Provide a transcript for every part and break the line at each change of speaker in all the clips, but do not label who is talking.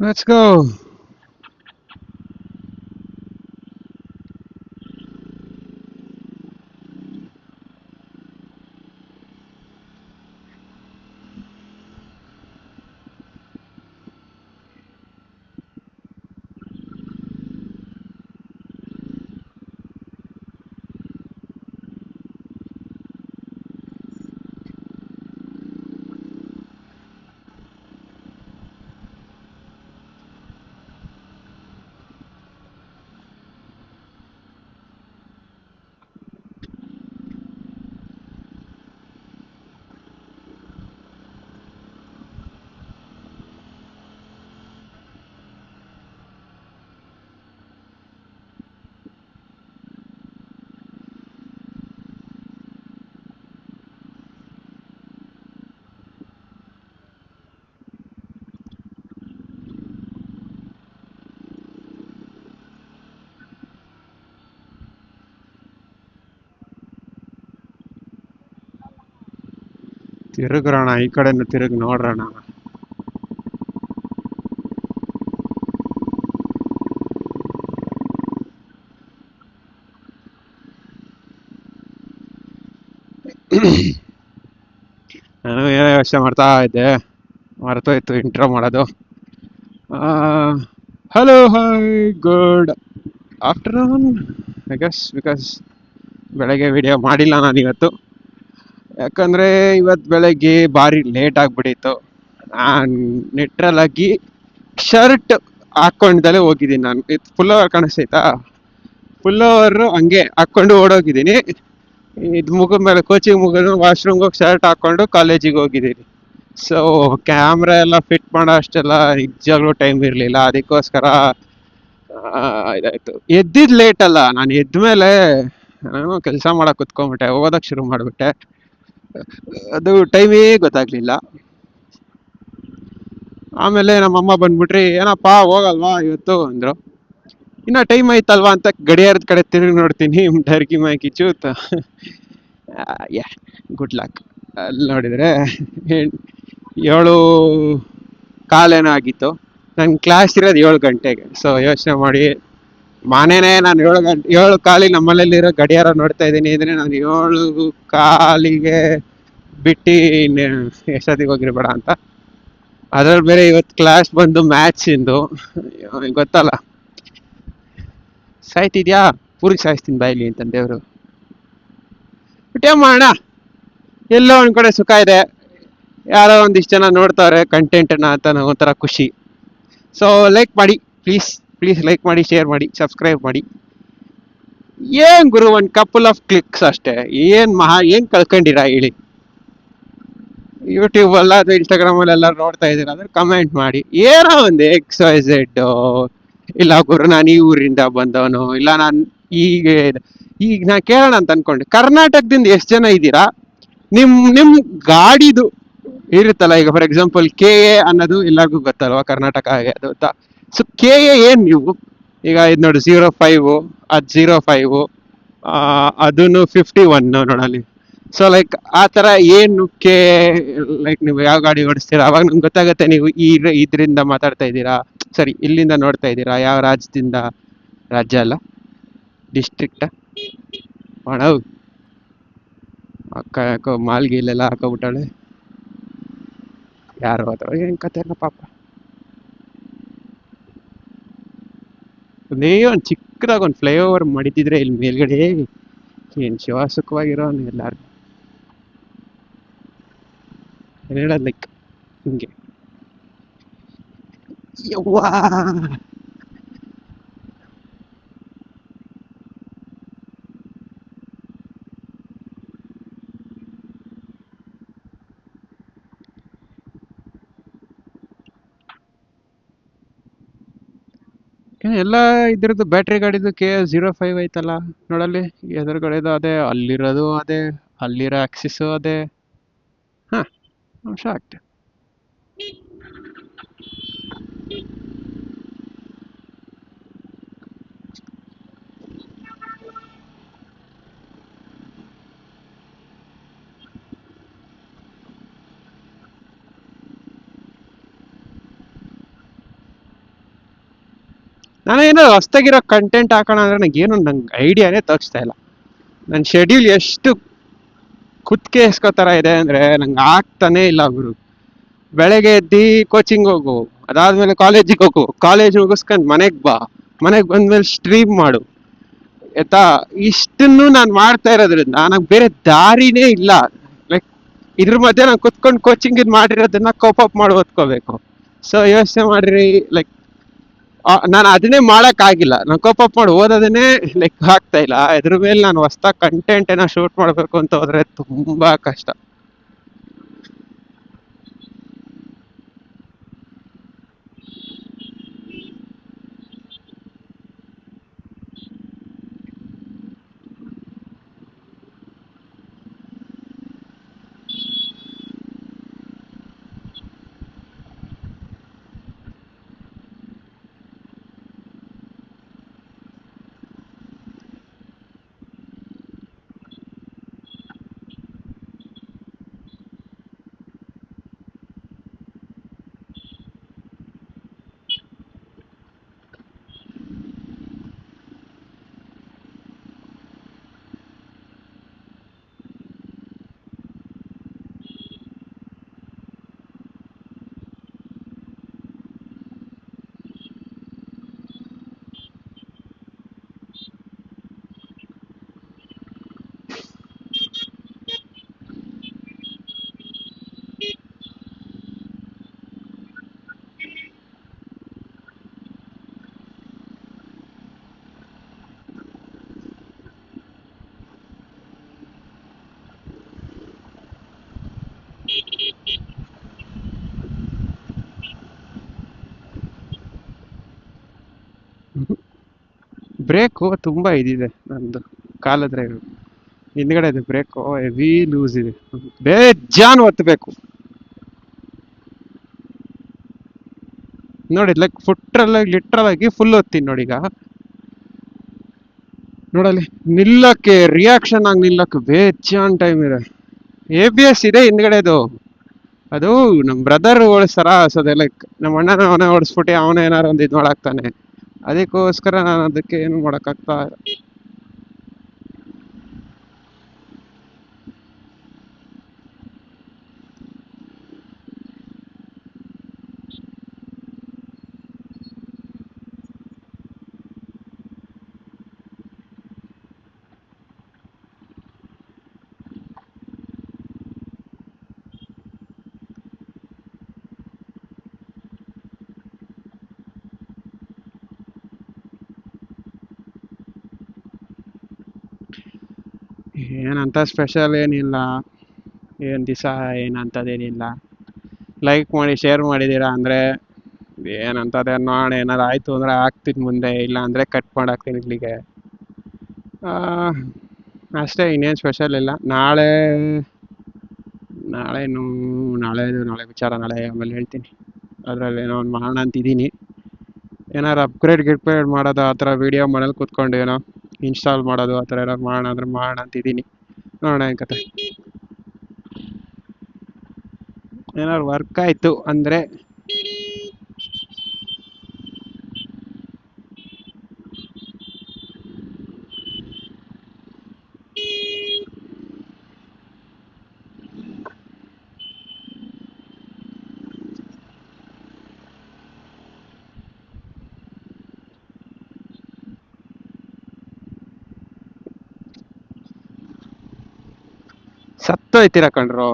Let's go. ತಿರುಗ್ರೋಣ ಈ ಕಡೆನೂ ತಿರುಗಿ ನೋಡ್ರೋಣ. ನಾನು ಏನೋ ಯೋಚನೆ ಮಾಡ್ತಾ ಇದ್ದೆ, ಮರ್ತೋಯ್ತು ಇಂಟ್ರೋ ಮಾಡೋದು. Hello hi good afternoon I guess, because ಬೆಳಗ್ಗೆ ವಿಡಿಯೋ ಮಾಡಿಲ್ಲ ನಾನು ಇವತ್ತು. ಯಾಕಂದರೆ ಇವತ್ತು ಬೆಳಗ್ಗೆ ಭಾರಿ ಲೇಟ್ ಆಗಿಬಿಟ್ಟಿತ್ತು. ನಾನು ಲಿಟ್ರಲ್ ಆಗಿ ಶರ್ಟ್ ಹಾಕ್ಕೊಂಡಲ್ಲೇ ಹೋಗಿದ್ದೀನಿ. ನಾನು ಇದು ಫುಲ್ ಓವರ್ ಕಾಣಿಸ್ತೈತಾ, ಫುಲ್ ಓವರ್ ಹಂಗೆ ಹಾಕ್ಕೊಂಡು ಓಡೋಗಿದ್ದೀನಿ. ಇದು ಮುಗಿದ ಮೇಲೆ ಕೋಚಿಂಗ್ ಮುಗಿದು ವಾಶ್ರೂಮ್ಗೆ ಹೋಗಿ ಶರ್ಟ್ ಹಾಕ್ಕೊಂಡು ಕಾಲೇಜಿಗೆ ಹೋಗಿದ್ದೀನಿ. ಸೊ ಕ್ಯಾಮ್ರಾ ಎಲ್ಲ ಫಿಟ್ ಮಾಡೋ ಅಷ್ಟೆಲ್ಲ ನಿಜವಾಗ್ಲೂ ಟೈಮ್ ಇರಲಿಲ್ಲ. ಅದಕ್ಕೋಸ್ಕರ ಇದಾಯಿತು. ಎದ್ದಿದ್ದು ಲೇಟ್ ಅಲ್ಲ, ನಾನು ಎದ್ದ ಮೇಲೆ ನಾನು ಕೆಲಸ ಮಾಡಕ್ಕೆ ಕುತ್ಕೊಂಡ್ಬಿಟ್ಟೆ, ಓದಕ್ಕೆ ಶುರು ಮಾಡಿಬಿಟ್ಟೆ. ಅದು ಟೈಮೇ ಗೊತ್ತಾಗ್ಲಿಲ್ಲ. ಆಮೇಲೆ ನಮ್ಮಮ್ಮ ಬಂದ್ಬಿಟ್ರಿ, ಏನಪ್ಪ ಹೋಗಲ್ವಾ ಇವತ್ತು ಅಂದರು. ಇನ್ನ ಟೈಮ್ ಐತಲ್ವಾ ಅಂತ ಗಡಿಯಾರದ ಕಡೆ ತಿರುಗಿ ನೋಡ್ತೀನಿ, ಡರ್ಗಿ ಮೈ ಕಿಚ್ಚೂತ್. Yeah good luck. ಅಲ್ಲಿ ನೋಡಿದರೆ 7:15 ಆಗಿತ್ತು. ನನ್ನ ಕ್ಲಾಸ್ ಇರೋದು 7 ಗಂಟೆಗೆ. ಸೊ ಯೋಚನೆ ಮಾಡಿ, ಮಾನೇನೆ ನಾನು 7 ಕಾಲಿಗೆ ನಮ್ಮನೇಲಿರೋ ಗಡಿಯಾರ ನೋಡ್ತಾ ಇದ್ದೀನಿ ಅಂದರೆ ನಾನು 7 ಕಾಲಿಗೆ ಬಿಟ್ಟು ಎಷ್ಟೊತ್ತಿಗೆ ಹೋಗಿರ್ಬೇಡ ಅಂತ. ಅದ್ರಲ್ಲಿ ಬೇರೆ ಇವತ್ತು ಕ್ಲಾಸ್ ಬಂದು ಮ್ಯಾಥ್ಸಿಂದು, ಗೊತ್ತಲ್ಲ, ಸಾಯ್ತಿದ್ಯಾ ಪೂರಿ ಸಾಯಿಸ್ತೀನಿ ಬಾಯ್ಲಿ ಅಂತ ದೇವರು. ಬಟ್ ಏನ್ ಮಾಡೋಣ, ಎಲ್ಲೋ ಒಂದ್ ಕಡೆ ಸುಖ ಇದೆ, ಯಾರೋ ಒಂದಿಷ್ಟು ಜನ ನೋಡ್ತಾವ್ರೆ ಕಂಟೆಂಟ್ನ ಅಂತ ಒಂಥರ ಖುಷಿ. ಸೊ ಲೈಕ್ ಮಾಡಿ ಪ್ಲೀಸ್, ಪ್ಲೀಸ್ ಲೈಕ್ ಮಾಡಿ, ಶೇರ್ ಮಾಡಿ, ಸಬ್ಸ್ಕ್ರೈಬ್ ಮಾಡಿ. ಏನ್ ಗುರು, ಒಂದು ಕಪಲ್ ಆಫ್ ಕ್ಲಿಕ್ಸ್ ಅಷ್ಟೇ, ಏನ್ ಕಳ್ಕೊಂಡಿರಾ ಹೇಳಿ. ಯೂಟ್ಯೂಬ್ ಅಲ್ಲ ಅಥವಾ ಇನ್ಸ್ಟಾಗ್ರಾಮ್ ಅಲ್ಲಿ ಎಲ್ಲ ನೋಡ್ತಾ ಇದ್ದೀರಾ ಅಂದ್ರೆ ಕಮೆಂಟ್ ಮಾಡಿ, ಏನೋ ಒಂದು XYZ. ಇಲ್ಲ ಗುರು ನಾನು ಈ ಊರಿಂದ ಬಂದವನು, ಇಲ್ಲ ನಾನು ಈಗ ಈಗ ನಾ ಕೇಳೋಣ ಅಂತ ಅನ್ಕೊಂಡೆ, ಕರ್ನಾಟಕದಿಂದ ಎಷ್ಟು ಜನ ಇದ್ದೀರಾ? ನಿಮ್ ಗಾಡಿದು ಇರುತ್ತಲ್ಲ, ಈಗ ಫಾರ್ ಎಕ್ಸಾಂಪಲ್ KA ಅನ್ನೋದು ಎಲ್ಲರಿಗೂ ಗೊತ್ತಲ್ವಾ, ಕರ್ನಾಟಕ ಹಾಗೆ ಅದು ಅಂತ. ಸೊ KA ಏನ್ ನೀವು ಈಗ ಇದು ನೋಡಿ 05, ಅದು 05, ಅದನ್ನು 51 ನೋಡಲ್ಲಿ. ಸೊ ಲೈಕ್ ಆ ಥರ ಏನು ಲೈಕ್ ನೀವು ಯಾವ ಗಾಡಿ ಓಡಿಸ್ತೀರಾ ಅವಾಗ ನಮ್ಗೆ ಗೊತ್ತಾಗುತ್ತೆ ನೀವು ಇದರಿಂದ ಮಾತಾಡ್ತಾ ಇದ್ದೀರಾ, ಸರಿ ಇಲ್ಲಿಂದ ನೋಡ್ತಾ ಇದ್ದೀರಾ, ಯಾವ ರಾಜ್ಯದಿಂದ. ರಾಜ್ಯ ಅಲ್ಲ, ಡಿಸ್ಟ್ರಿಕ್ಟ. ಅಣ್ಣವ್ ಅಕ್ಕ ಯಾಕೋ ಮಾಲ್ಗೀಲೆಲ್ಲ ಹಾಕೋಬಿಟ್ಟಾಳೆ. ಯಾರು ಹೋದ್ರು ಏನ್ ಕತೆನೋ ಪಾಪ. ಒಂದು ಚಿಕ್ಕದಾಗ ಒಂದು ಫ್ಲೈಓವರ್ ಮಾಡಿದ್ರೆ ಇಲ್ಲಿ ಮೇಲ್ಗಡೆ ಏನ್ ಶಿವಾಸುಖವಾಗಿರೋ ಎಲ್ಲಾರು ಹೇಳೋದ್ ಲೈಕ್ ಹಿಂಗೆ. ಯವ್ವಾ ಎಲ್ಲ ಇದ್ರದ್ದು ಬ್ಯಾಟ್ರಿ ಗಾಡಿದು KA 05 ಐತಲ್ಲ ನೋಡಲ್ಲಿ, ಎದುರುಗಡೆದು ಅದೇ, ಅಲ್ಲಿರೋದು ಅದೇ, ಅಲ್ಲಿರೋ ಆಕ್ಸಿಸು ಅದೇ. ಹಾ ಅಂಶ ಆಗ್ತೆ. ನಾನು ಏನೋ ಹೊಸ್ದಾಗಿರೋ ಕಂಟೆಂಟ್ ಹಾಕೋಣ ಅಂದ್ರೆ ನಂಗೇನು ನಂಗೆ ಐಡಿಯಾನೇ ತೋರಿಸ್ತಾ ಇಲ್ಲ. ನನ್ನ ಶೆಡ್ಯೂಲ್ ಎಷ್ಟು ಕುತ್ತಿಗೆ ಥರ ಇದೆ ಅಂದ್ರೆ ನಂಗೆ ಆಗ್ತಾನೆ ಇಲ್ಲ ಗುರು. ಬೆಳಗ್ಗೆ ಎದ್ದು ಕೋಚಿಂಗ್ ಹೋಗು, ಅದಾದ್ಮೇಲೆ ಕಾಲೇಜಿಗೆ ಹೋಗು, ಕಾಲೇಜ್ ಮುಗಿಸ್ಕೊಂಡು ಮನೆಗೆ ಬಾ, ಮನೆಗೆ ಬಂದ್ಮೇಲೆ ಸ್ಟ್ರೀಮ್ ಮಾಡು ಆಯ್ತಾ. ಇಷ್ಟನ್ನು ನಾನು ಮಾಡ್ತಾ ಇರೋದ್ರಿಂದ ನನಗೆ ಬೇರೆ ದಾರಿನೇ ಇಲ್ಲ. ಲೈಕ್ ಇದ್ರ ಮಧ್ಯೆ ನಾನು ಕುತ್ಕೊಂಡು ಕೋಚಿಂಗ್ ಇದು ಮಾಡಿರೋದನ್ನ ಕೋಪ್ ಅಪ್ ಮಾಡಿ ಓದ್ಕೋಬೇಕು. ಸೊ ಯೋಚನೆ ಮಾಡ್ರಿ, ಲೈಕ್ ನಾನು ಅದನ್ನೇ ಮಾಡಕ್ ಆಗಿಲ್ಲ, ನಾನು ಕೋಪ್ ಅಪ್ ಮಾಡಿ ಓದೋದನ್ನೇ ಲೈಕ್ ಆಗ್ತಾ ಇಲ್ಲ. ಇದ್ರ ಮೇಲೆ ನಾನು ಹೊಸ್ದಾಗಿ ಕಂಟೆಂಟ್ ಏನೋ ಶೂಟ್ ಮಾಡ್ಬೇಕು ಅಂತ ಹೋದ್ರೆ ತುಂಬಾ ಕಷ್ಟ. ಬ್ರೇಕು ತುಂಬಾ ಇದಿದೆ ನಂದು, ಕಾಲದ್ರೆ ಹಿಂದ್ಗಡೆ ಇದೆ ಬ್ರೇಕು, ಹೆವಿ ಲೂಸ್ ಇದೆ, ಬೇಜಾನ್ ಒತ್ತಬೇಕು ನೋಡಿ. ಲೈಕ್ ಫುಟ್ರಲ್ಲ ಲಿಟ್ರಲ್ ಆಗಿ ಫುಲ್ ಒತ್ತೀನಿ ನೋಡಿ. ಈಗ ನೋಡಲ್ಲಿ ನಿಲ್ಲಕ್ಕೆ, ರಿಯಾಕ್ಷನ್ ಆಗಿ ನಿಲ್ಲಕ್ಕೆ ಬೇಜಾನ್ ಟೈಮ್ ಇದೆ. ABS ಇದೆ ಹಿಂದ್ಗಡೆದು, ಅದು ನಮ್ ಬ್ರದರ್ ಓಡಿಸ್ತಾರ. ಸೊ ಲೈಕ್ ನಮ್ಮ ಅಣ್ಣನ ಅವನೇ ಓಡಿಸ್ಬಿಟ್ಟು ಅವನೇ ಏನಾರು ಒಂದು ಇದು ಮಾಡಾಕ್ತಾನೆ. ಅದಕ್ಕೋಸ್ಕರ ನಾನು ಅದಕ್ಕೆ ಏನು ಮಾಡಕ್ಕಾಗ್ತಾ ಇಲ್ಲ. ಏನಂತ ಸ್ಪೆಷಲ್ ಏನಿಲ್ಲ, ಏನ್ ದಿವಸ ಏನಂತದೇನಿಲ್ಲ. ಲೈಕ್ ಮಾಡಿ ಶೇರ್ ಮಾಡಿದ್ದೀರಾ ಅಂದರೆ ಏನಂತದೆ ನೋಡೋಣ, ಏನಾರು ಆಯಿತು ಅಂದರೆ ಆಗ್ತೀನಿ ಮುಂದೆ, ಇಲ್ಲ ಅಂದರೆ ಕಟ್ ಮಾಡಾಕ್ತೀನಿ ಇಲ್ಲಿಗೆ. ಅಷ್ಟೇ, ಇನ್ನೇನು ಸ್ಪೆಷಲ್ ಇಲ್ಲ. ನಾಳೆ ನಾಳೆನು ನಾಳೆ ವಿಚಾರ ನಾಳೆ ಆಮೇಲೆ ಹೇಳ್ತೀನಿ. ಅದರಲ್ಲಿ ಏನೋ ಒಂದು ಮಾಡೋಣ ಅಂತಿದ್ದೀನಿ. ಏನಾರು ಗಿಪ್ಗ್ರೇಡ್ ಮಾಡೋದು, ಆ ಥರ ವೀಡಿಯೋ ಮನೇಲಿ ಕೂತ್ಕೊಂಡು ಏನೋ ಇನ್ಸ್ಟಾಲ್ ಮಾಡೋದು, ಆ ಥರ ಏನಾರು ಮಾಡೋಣ ಅಂದ್ರೆ ಮಾಡೋಣ ಅಂತಿದ್ದೀನಿ. ನೋಡೋಣ ಏನು ಕತೆ. ಏನಾದ್ರು ವರ್ಕ್ ಆಯಿತು ಅಂದರೆ ಸತ್ತೋಯ್ತೀರ ಕಣ್ರೋ.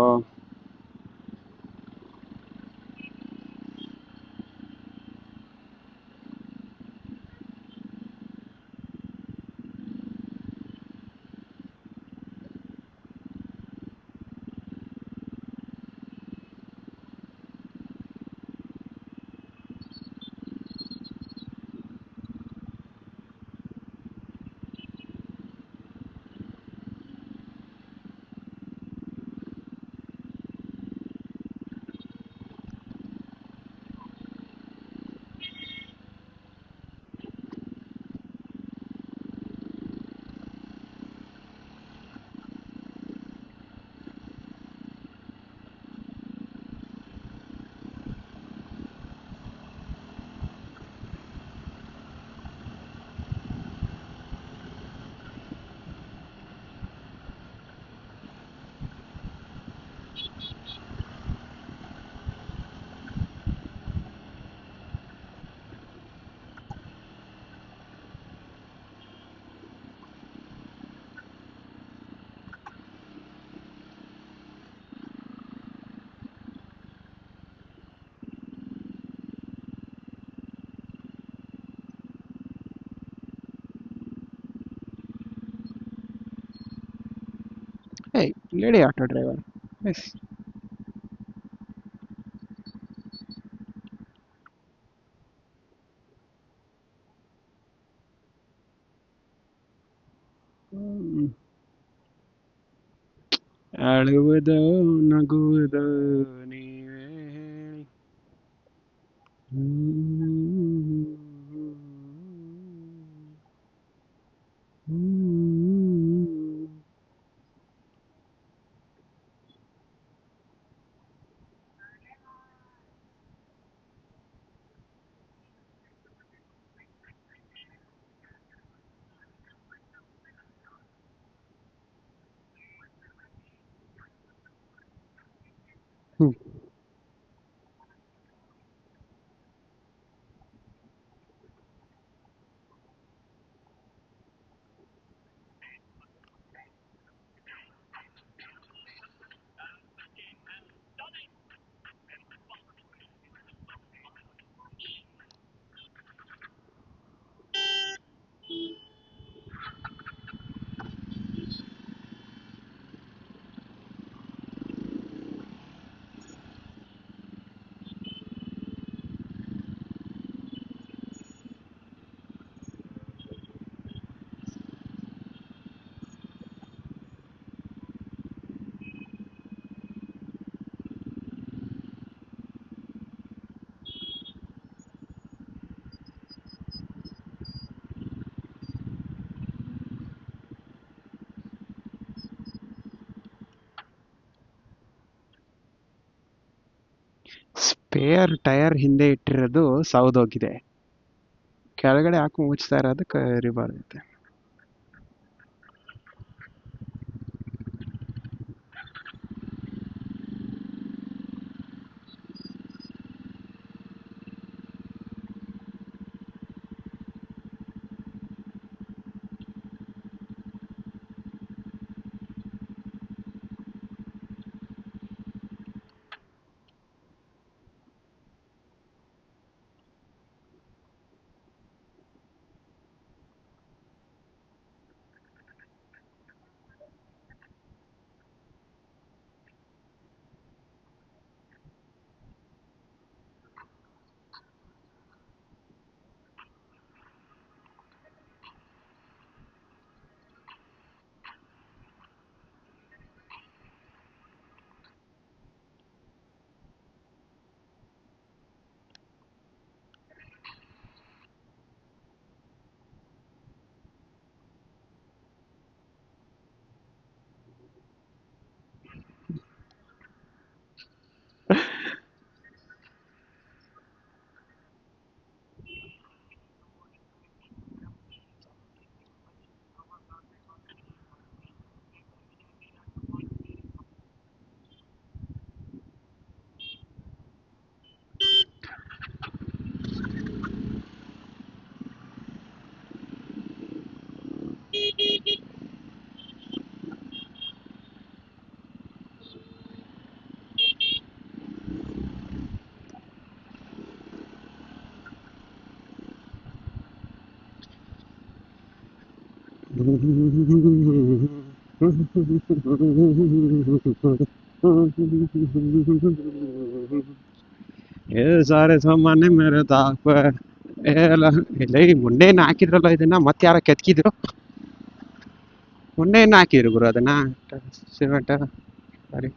Lady auto driver. ಎಸ್. ಅಳುವುದು ನಗುವುದು ನೀವೇ ಹೇಳಿ. ಸ್ಪೇರ್ ಟೈರ್ ಹಿಂದೆ ಇಟ್ಟಿರೋದು ಸೌದೋಗಿದೆ, ಕೆಳಗಡೆ ಹಾಕಿ ಮುಚ್ತಾ ಇರೋದು ಕರಿಬಾರ್ದೈತೆ. ಸಾರೆ ಸಾಮಾನ್ಯ ಮೇರೆ ತಾಕ್ ಪರ್ ಇಲ್ಲ ಈ ಮೊನ್ನೆ ಏನು ಹಾಕಿದ್ರಲ್ಲ ಇದನ್ನ ಮತ್ತೆ ಯಾರ ಕೆತ್ಕಿದ್ರು. ಮೊನ್ನೆ ಏನು ಹಾಕಿದ್ರು ಗುರು ಅದನ್ನ ಸಿಮೆಂಟ್ ಸಾರಿ.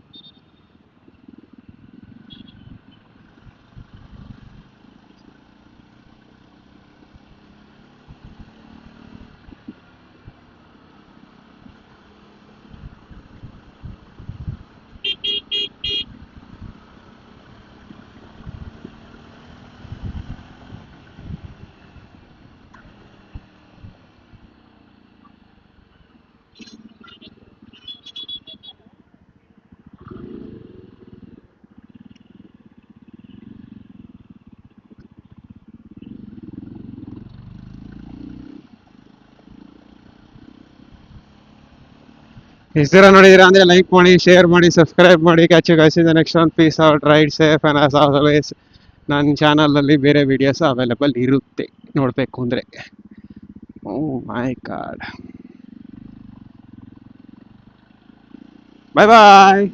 ಇಷ್ಟರ ನೋಡಿದಿರ ಅಂದ್ರೆ ಲೈಕ್ ಮಾಡಿ, ಶೇರ್ ಮಾಡಿ, ಸಬ್ಸ್ಕ್ರೈಬ್ ಮಾಡಿ. Catch you guys in the next one. Peace out, ride safe and as always ನನ್ನ ಚಾನಲಲ್ಲಿ ಬೇರೆ ವಿಡಿಯೋಸ್ ಅವೈಲೇಬಲ್ ಇರುತ್ತೆ ನೋಡಬೇಕು ಅಂದರೆ. Oh my god. Bye bye.